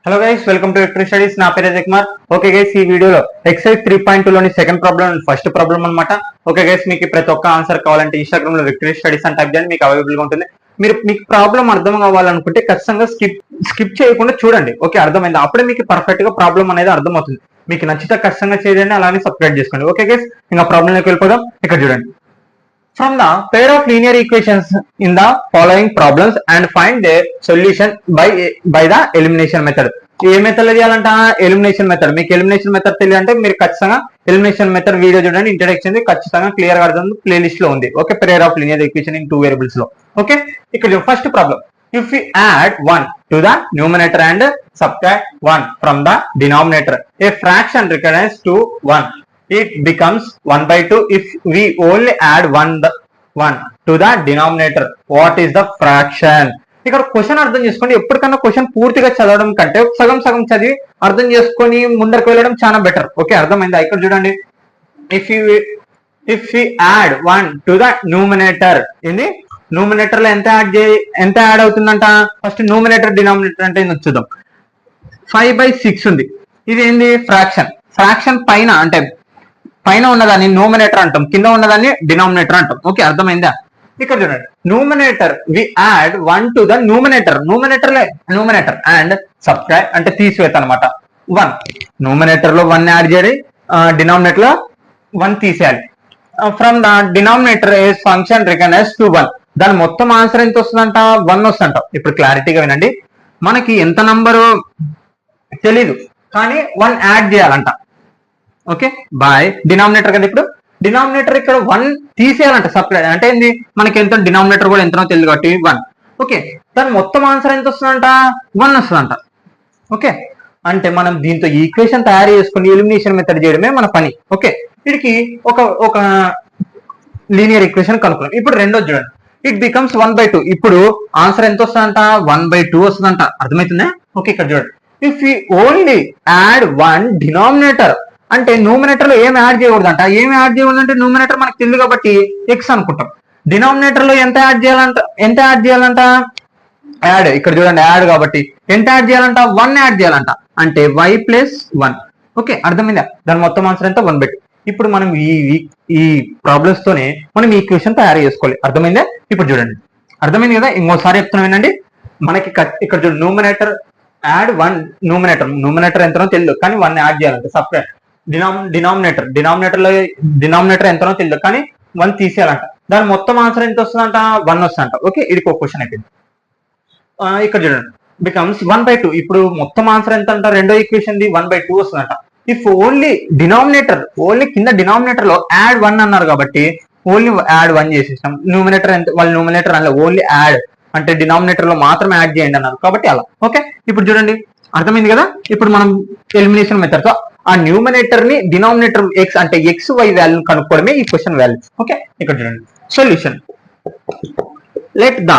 Hello guys, welcome to victory studies. నా పేరు Ajay Kumar. Okay guys, ఈ వీడియోలో ఎక్సైజ్ 3.2 లోని సెకండ్ ప్రాబ్లం ఫస్ట్ ప్రాబ్లం అనమాట. ఓకే గైస్, మీకు ప్రతి ఒక్క ఆన్సర్ కావాలంటే ఇన్స్టాగ్రామ్ లో విక్టరీ స్టడీస్ అని టైప్ చేయండి, మీకు అవైలబుల్ గా ఉంటుంది. మీకు ప్రాబ్లం అర్థం కావాలనుకుంటే ఖచ్చితంగా స్కిప్ చేయకుండా చూడండి. ఓకే, అర్థమైంది? అప్పుడే మీకు పర్ఫెక్ట్ గా ప్రాబ్లం అనేది అర్థమవుతుంది. మీకు నచ్చితే ఖచ్చితంగా చేయండి, అలానే సబ్స్క్రైబ్ చేసుకోండి. ఓకే గైస్, ఇంకా ప్రాబ్లం లోకి వెళ్ళిపోదాం. ఇక్కడ చూడండి. From the pair of linear equations in the following problems and find their solution by the elimination method. ఏ మెథడ్ చేయాలంట? Elimination method. మీకు ఎలిమినేషన్ మెథడ్ తెలియాలంటే మీరు ఖచ్చితంగా ఎలిమినేషన్ మెథడ్ వీడియో చూడండి. ఇంట్రడక్షన్ ఖచ్చితంగా క్లియర్ గా అర్థం ప్లేలిస్ట్ లో ఉంది. Okay, pair of linear equation in 2 variables లో. ఓకే, ఇక్కడ first problem. If you add 1 to the numerator and subtract 1 from the denominator, a fraction recognise to 1, it becomes 1/2 if we only add 1 to the denominator. What is the fraction? ఇక్కడ question అర్థం చేసుకోండి. ఎప్పటికన్నా question పూర్తిగా చదవడం కంటే సగం సగం చదివి అర్థం చేసుకొని ముందరకు వెళ్ళడం చాలా బెటర్. ఓకే, అర్థమైందా? ఇక్కడ చూడండి. If you add 1 to the numerator, ఏంది న్యూమినేటర్ లో ఎంత యాడ్ అవుతుందంట? ఫస్ట్ న్యూమినేటర్ డినామినేటర్ అంటే చూద్దాం. 5/6 ఉంది. ఇది ఏంది? ఫ్రాక్షన్. ఫ్రాక్షన్ పైన అంటే పైన ఉన్నదాన్ని న్యూమినేటర్ అంటాం, కింద ఉన్నదాన్ని డినామినేటర్ అంటాం. ఓకే, అర్థమైందా? ఇక్కడ చూడండి. Numerator we add 1 to the numerator. Numerator and subtract అంటే తీసివేత అనమాట. 1 న్యూమినేటర్ లో 1 యాడ్ చేయాలి, డినామినేటర్ లో 1 తీసేయాలి. From the denominator a function recognise to 1. దాని మొత్తం ఆన్సర్ ఎంత వస్తుందంట? 1 వస్తుందంట. ఇప్పుడు క్లారిటీగా వినండి. మనకి ఎంత నంబరు తెలీదు, కానీ 1 యాడ్ చేయాలంట. ఓకే, బై డినామినేటర్ కదా. ఇప్పుడు డినామినేటర్ ఇక్కడ 1 తీసేయాలంట. సబ్ట్రాక్ట్ అంటే ఏంది? మనకి ఎంత డినామినేటర్ కూడా ఎంతనో తెలియదు కాబట్టి 1. ఓకే, దాని మొత్తం ఆన్సర్ ఎంత వస్తుందంట? 1 వస్తుందంట. ఓకే, అంటే మనం దీంతో ఈక్వేషన్ తయారు చేసుకుని ఎలిమినేషన్ మెథడ్ చేయడమే మన పని. ఓకే, వీడికి ఒక లీనియర్ ఈక్వేషన్ కనుక్కున్నాం. ఇప్పుడు రెండోది చూడండి. It becomes 1/2. ఇప్పుడు ఆన్సర్ ఎంత వస్తుందంట? 1/2 వస్తుందంట. అర్థమవుతుందా? ఓకే, ఇక్కడ చూడండి. If you only add 1 denominator అంటే న్యూమినేటర్ లో ఏం యాడ్ చేయకూడదంట. ఏమి యాడ్ చేయకూడదంటే న్యూమినేటర్ మనకు తెలియదు కాబట్టి ఎక్స్ అనుకుంటాం. డినామినేటర్ లో ఎంత యాడ్ చేయాలంట? యాడ్. ఇక్కడ చూడండి, యాడ్ కాబట్టి ఎంత యాడ్ చేయాలంట? 1 యాడ్ చేయాలంట. అంటే y + 1. ఓకే, అర్థమైందా? దాని మొత్తం ఆన్సర్ ఎంత? 1/2. ఇప్పుడు మనం ఈ ప్రాబ్లమ్స్ తోనే మనం ఈ ఈక్వేషన్ తయారు చేసుకోవాలి. అర్థమైందా? ఇప్పుడు చూడండి, అర్థమైంది కదా? ఇంకోసారి చెప్తున్నా వినండి. మనకి ఇక్కడ చూడండి, న్యూమినేటర్ యాడ్ 1. న్యూమినేటర్ ఎంతనో తెలియదు, కానీ 1 యాడ్ చేయాలంటే సబ్ట్రాక్ట్. డినామినేటర్ ఎంతనో తెలియదు, కానీ 1 తీసేయాలంట. దాని మొత్తం ఆన్సర్ ఎంత వస్తుందంట? 1 వస్తుందంట. ఓకే, ఇది ఒక క్వశ్చన్ అయిపోయింది. ఇక్కడ చూడండి, బికమ్స్ 1/2. ఇప్పుడు మొత్తం ఆన్సర్ ఎంత అంట? రెండో ఈక్వేషన్ 1/2 వస్తుందంట. ఇఫ్ ఓన్లీ కింద డినామినేటర్ లో యాడ్ 1 అన్నారు కాబట్టి ఓన్లీ యాడ్ 1 చేసేసాం. న్యూమినేటర్ ఎంత? వాళ్ళు న్యూమినేటర్ అన్న ఓన్లీ యాడ్ అంటే డినామినేటర్ లో మాత్రం యాడ్ చేయండి అన్నారు కాబట్టి అలా. ఓకే, ఇప్పుడు చూడండి, అర్థమైంది కదా? ఇప్పుడు మనం ఎలిమినేషన్ మెథడ్ తో ఆ న్యూమినేటర్ ని డినామినేటర్ ఎక్స్ అంటే XY వాల్యూ కనుక్కోవడమే ఈ క్వశ్చన్ వాల్యూ. ఓకే, ఇక్కడ చూడండి. Solution. Let the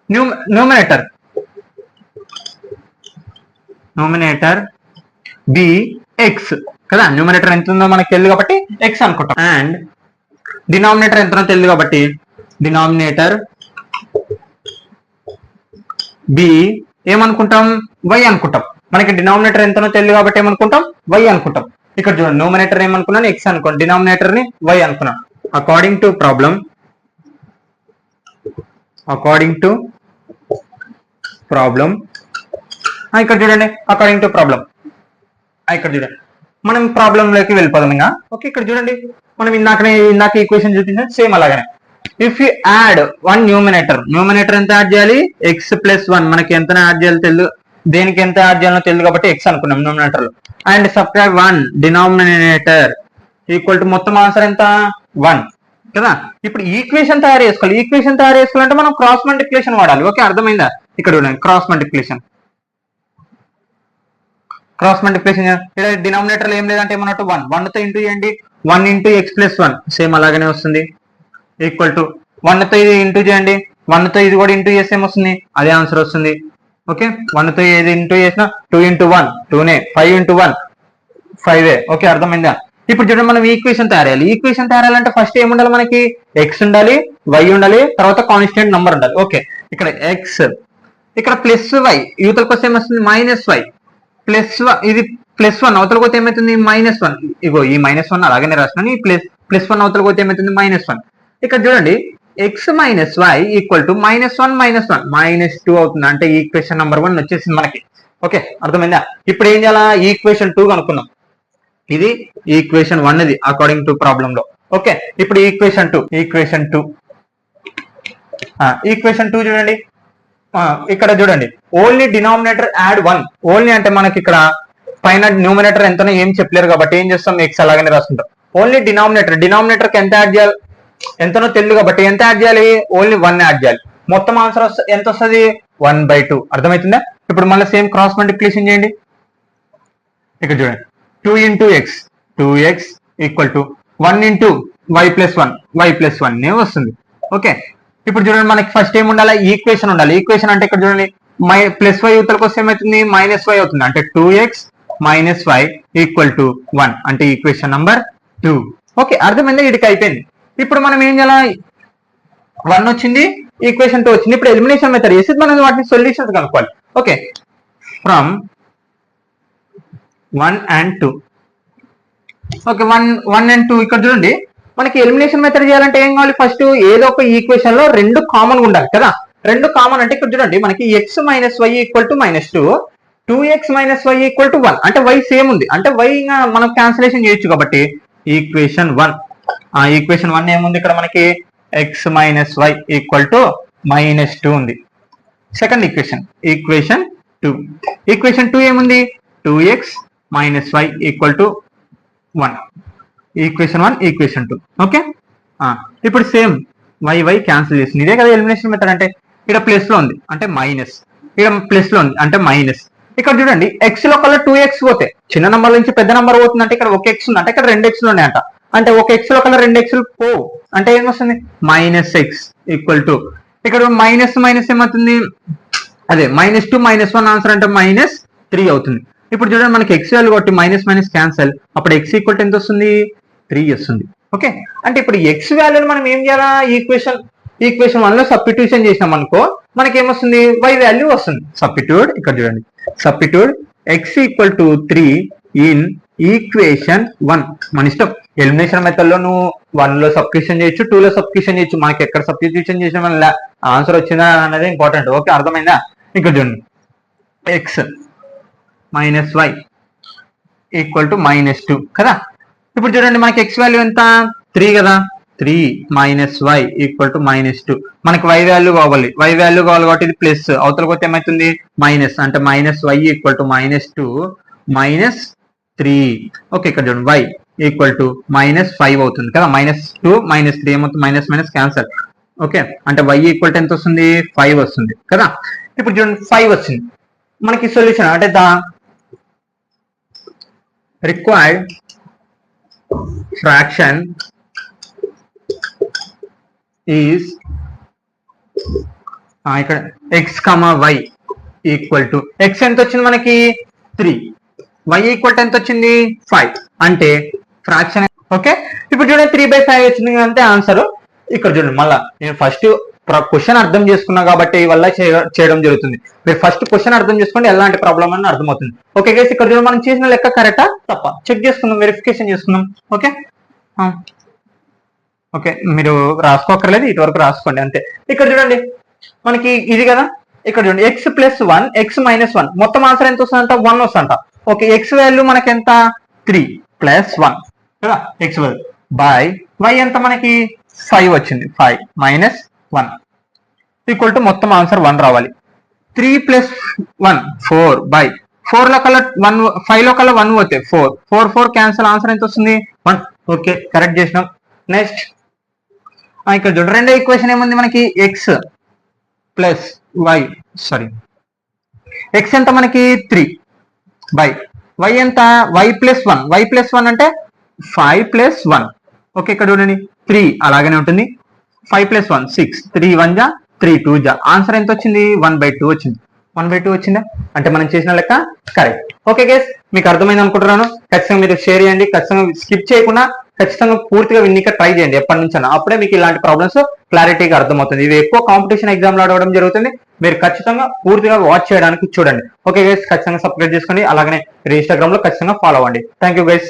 numerator be x కదా. న్యూమినేటర్ ఎంత ఉందో మనకు తెలియదు కాబట్టి ఎక్స్ అనుకుంటాం. అండ్ డినామినేటర్ ఎంతనో తెలియదు కాబట్టి డినామినేటర్ బి ఏమనుకుంటాం? వై అనుకుంటాం. మనకి డినామినేటర్ ఎంతనో తెలియదు కాబట్టి ఏమనుకుంటాం? వై అనుకుంటాం. ఇక్కడ చూడండి, న్యూమినేటర్ ఏమనుకున్నాను? ఎక్స్ అనుకోండి, డినామినేటర్ ని వై అనుకున్నాను. అకార్డింగ్ టు ప్రాబ్లం ఇక్కడ చూడండి, అకార్డింగ్ టు ప్రాబ్లం ఇక్కడ చూడండి, మనం ప్రాబ్లం లోకి వెళ్ళిపోదాం ఇంకా. ఓకే, ఇక్కడ చూడండి, మనం ఇందాక ఈక్వేషన్ చూపించాం సేమ్ అలాగనే. ఇఫ్ యూ యాడ్ 1 న్యూమినేటర్ ఎంత యాడ్ చేయాలి? x + 1. మనకి ఎంత యాడ్ చేయాలి తెలియదు, దేనికి ఎంత యాడ్ చేయాలో తెలియదు కాబట్టి ఎక్స్ అనుకున్నాం న్యూమినేటర్ లో. And subtract 1 denominator equal to మొత్తం ఆన్సర్ ఎంత? 1 కదా. ఇప్పుడు ఈక్వేషన్ తయారు చేసుకోవాలి. ఈక్వేషన్ తయారు చేసుకోవాలంటే మనం క్రాస్ మల్టిప్లికేషన్ వాడాలి. ఓకే, అర్థమైందా? ఇక్కడ చూడండి, క్రాస్ మల్టిప్లికేషన్ ఇక్కడ డినామినేటర్ లో ఏం లేదంటే ఏమన్నట్టు 1 తో ఇంటూ చేయండి. 1 × x + 1 సేమ్ అలాగనే వస్తుంది. ఈక్వల్ టు 1 తో ఇది ఇంటూ చేయండి. 1 తో ఇది కూడా ఇంటూ చేస్తే ఏమొస్తుంది? అదే ఆన్సర్ వస్తుంది. ఓకే, 1 తో ఏది ఇంటూ చేసినా 2 × 1 2నే, 5 × 1 5ఏ. ఓకే, అర్థమైందా? ఇప్పుడు చూడండి, మనం ఈక్వేషన్ తయారు చేయాలంటే ఫస్ట్ ఏముండాలి? మనకి ఎక్స్ ఉండాలి, వై ఉండాలి, తర్వాత కాన్స్టెంట్ నంబర్ ఉండాలి. ఓకే, ఇక్కడ ఎక్స్ ఇక్కడ ప్లస్ వై యువతలకు వస్తే ఏమొస్తుంది మైనస్ వై ఇది +1 అవతల పోతే ఏమవుతుంది -1. ఇగో ఈ -1 అలాగనే రాస్తున్నాను. ఈ +1 అవతల పోతే ఏమవుతుంది -1. ఇక్కడ చూడండి x minus y equal to -1 -2 అవుతుంది. అంటే ఈక్వేషన్ నెంబర్ 1 వచ్చేసింది మనకి. ఓకే, అర్థమైందా? ఇప్పుడు ఏం చేయాలా? ఈక్వేషన్ 2 కనుక్కున్నాం. ఇది ఈక్వేషన్ 1 ఇది అకార్డింగ్ టు ప్రాబ్లం లో. ఓకే, ఇప్పుడు ఈక్వేషన్ 2 చూడండి. ఇక్కడ చూడండి ఓన్లీ డినామినేటర్ యాడ్ 1. ఓన్లీ అంటే మనకి ఇక్కడ పైన న్యూమినేటర్ ఎంతనో ఏం చెప్పలేరు కాబట్టి ఏం చేస్తాం ఎక్స్ అలాగనే రాసుకుంటాం. ఓన్లీ డినామినేటర్ కి ఎంత యాడ్ చేయాలి ఎంతనో తెలియదు కాబట్టి ఎంత యాడ్ చేయాలి? ఓన్లీ 1 యాడ్ చేయాలి. మొత్తం ఆన్సర్ ఎంత వస్తుంది? 1/2. అర్థమవుతుందా? ఇప్పుడు మళ్ళీ సేమ్ క్రాస్ మల్టిప్లికేషన్ చేయండి. ఇక్కడ చూడండి 2 into x 2x equal to 1 into y + 1 వస్తుంది. ఓకే, ఇప్పుడు చూడండి మనకి ఫస్ట్ ఏం ఉండాలి? ఈక్వేషన్ ఉండాలి. ఈక్వేషన్ అంటే ఇక్కడ చూడండి +y యువతలకు వస్తే ఏమవుతుంది -y అవుతుంది. అంటే 2x - y ఈక్వల్ టు 1 అంటే ఈక్వేషన్ నంబర్ 2. ఓకే, అర్థమైందా? వీటికి అయిపోయింది. ఇప్పుడు మనం ఏం చేయాలి? 1 వచ్చింది, ఈక్వేషన్ 2 వచ్చింది. ఇప్పుడు ఎలిమినేషన్ మెథడ్ చేసి మనం వాటిని సొల్యూషన్స్ కనుక్కోవాలి. Okay, from 1 and 2. Okay, 1 and 2 ఇక్కడ చూడండి మనకి ఎలిమినేషన్ మెథడ్ చేయాలంటే ఏం కావాలి? ఫస్ట్ ఏదో ఒక ఈక్వేషన్ లో 2 కామన్ ఉండాలి కదా. 2 కామన్ అంటే ఇక్కడ చూడండి మనకి x - y equal to -2, 2x - y equal to 1. అంటే y సేమ్ ఉంది. అంటే y మనం క్యాన్సిలేషన్ చేయొచ్చు కాబట్టి ఈక్వేషన్ 1. ఈక్వేషన్ 1 ఏముంది ఇక్కడ మనకి? x - y ఈక్వల్ టు -2 ఉంది. Second equation 2. ఈక్వేషన్ 2 ఏముంది? 2x - y equal to 1. Equation 1 equation 2. Okay, ఇప్పుడు సేమ్ y క్యాన్సిల్ చేసింది. ఇదే కదా ఎలిమినేషన్ మెథడ్ అంటే. ఇక్కడ ప్లస్ లో ఉంది అంటే మైనస్, ఇక్కడ ప్లస్ లో ఉంది అంటే మైనస్. ఇక్కడ చూడండి x లో కల్లా 2x పోతే చిన్న నంబర్ నుంచి పెద్ద నంబర్ పోతుంది. అంటే ఇక్కడ ఒక x ఉంది అంటే ఇక్కడ 2x ఉన్నాయంట. అంటే ఒక x లో కల్లా 2x పో అంటే ఏమొస్తుంది? -x ఈక్వల్ టు ఇక్కడ మైనస్ ఏమవుతుంది? అదే -2 -1 ఆన్సర్ అంటే -3 అవుతుంది. ఇప్పుడు చూడండి మనకి x వాల్యూ కొట్టి మైనస్ క్యాన్సల్. అప్పుడు x ఈక్వల్ టు ఎంత వస్తుంది? 3 వస్తుంది. ఓకే, అంటే ఇప్పుడు x వాల్యూని మనం ఏం చేయాలా? ఈక్వేషన్ 1 లో సబ్స్టిట్యూషన్ చేసినాం అనుకో మనకి ఏమొస్తుంది? y వాల్యూ వస్తుంది. ఇక్కడ చూడండి substitute x equal to 3 in equation 1. మన ఇష్టం. ఎలిమినేషన్ మెథడ్ లో నువ్వు 1 లో సబ్స్టిట్యూషన్ చేయొచ్చు, 2 లో సబ్స్టిట్యూషన్ చేయొచ్చు. మనకి ఎక్కడ సబ్స్టిట్యూషన్ చేసిన మన ఆన్సర్ వచ్చిందా అనేది ఇంపార్టెంట్. ఓకే, అర్థమైందా? ఇక్కడ చూడండి x - y ఈక్వల్ టు -2 కదా. ఇప్పుడు చూడండి మనకి x వాల్యూ ఎంత? 3 కదా. 3 - y ఈక్వల్ టు -2. మనకి y వాల్యూ కావాలి. కాబట్టి ఇది ప్లస్ అవతల పోతే ఏమవుతుంది? మైనస్. అంటే -y ఈక్వల్ టు -2 -3. ఓకే, ఇక్కడ చూడండి y ఈక్వల్ టు -5 అవుతుంది కదా. -2 -3 ఏమవుతుంది? Minus cancel. ఓకే, అంటే y ఈక్వల్ టు ఎంత వస్తుంది? 5 వస్తుంది కదా. ఇప్పుడు చూడండి 5 వచ్చింది. మనకి సొల్యూషన్ అంటే ద రిక్వైర్డ్ ఫ్రాక్షన్ ఈజ్ ఇక్కడ x, y equal to x ఎంత వచ్చింది మనకి? 3. y ఈక్వల్ టు ఎంత వచ్చింది? 5. అంటే ఫ్రాక్షన్. ఓకే, ఇప్పుడు చూడండి 3/5 వచ్చింది అంటే ఆన్సర్. ఇక్కడ చూడండి మళ్ళా నేను ఫస్ట్ క్వశ్చన్ అర్థం చేసుకున్నా కాబట్టి వల్ల చేయడం జరుగుతుంది. మీరు ఫస్ట్ క్వశ్చన్ అర్థం చేసుకోండి ఎలాంటి ప్రాబ్లం అని అర్థమవుతుంది. ఓకే గైస్, ఇక్కడ చూడండి మనం చేసిన లెక్క కరెక్టా తప్ప చెక్ చేసుకుందాం, వెరిఫికేషన్ చేసుకుందాం. ఓకే ఓకే, మీరు రాసుకోకర్లేదు, ఇటు వరకు రాసుకోండి అంతే. ఇక్కడ చూడండి మనకి ఇది కదా. ఇక్కడ చూడండి x + 1 x - 1 మొత్తం ఆన్సర్ ఎంత వస్తుందంట? 1 వస్తుందంట. ఓకే, x వాల్యూ మనకి ఎంత? 3 + 1 కదా. x వాల్యూ బై y ఎంత మనకి? 5 వచ్చింది. 5 - 1 ఈక్వల్ టు మొత్తం ఆన్సర్ 1 రావాలి. 3 + 1 4 బై 4 లో కల్లా 1 5 లో కల్లా 1 పోతే 4 క్యాన్సల్. ఆన్సర్ ఎంత వస్తుంది? 1. ఓకే, కరెక్ట్ చేసినాం. నెక్స్ట్ ఇక్కడ చూడండి రెండో ఈక్వేషన్ ఏముంది మనకి? x + y x ఎంత మనకి? 3 బై y ఎంత? y + 1 అంటే 5 + 1. ఓకే, ఇక్కడ చూడండి 3 అలాగనే ఉంటుంది. 5 + 1 6 3 1 జా 3 2 జా ఆన్సర్ ఎంత వచ్చింది? 1/2 వచ్చింది. 1/2 వచ్చిందా? అంటే మనం చేసిన లెక్క కరెక్ట్. ఓకే గైస్, మీకు అర్థమైంది అనుకుంటున్నాను. ఖచ్చితంగా మీరు షేర్ చేయండి. ఖచ్చితంగా స్కిప్ చేయకుండా ఖచ్చితంగా పూర్తిగా విన్నిక ట్రై చేయండి ఎప్పటి నుంచైనా. అప్పుడే మీకు ఇలాంటి ప్రాబ్లమ్స్ క్లారిటీగా అర్థమవుతుంది. ఇది ఎక్కువ కాంపిటీషన్ ఎగ్జామ్ లో అడగడం జరుగుతుంది. మీరు ఖచ్చితంగా పూర్తిగా వాచ్ చేయడానికి చూడండి. ఓకే గైస్, ఖచ్చితంగా సబ్స్క్రైబ్ చేసుకోండి. అలాగనే మీరు ఇన్స్టాగ్రామ్ లో ఖచ్చితంగా ఫాలో అవ్వండి. Thank you guys.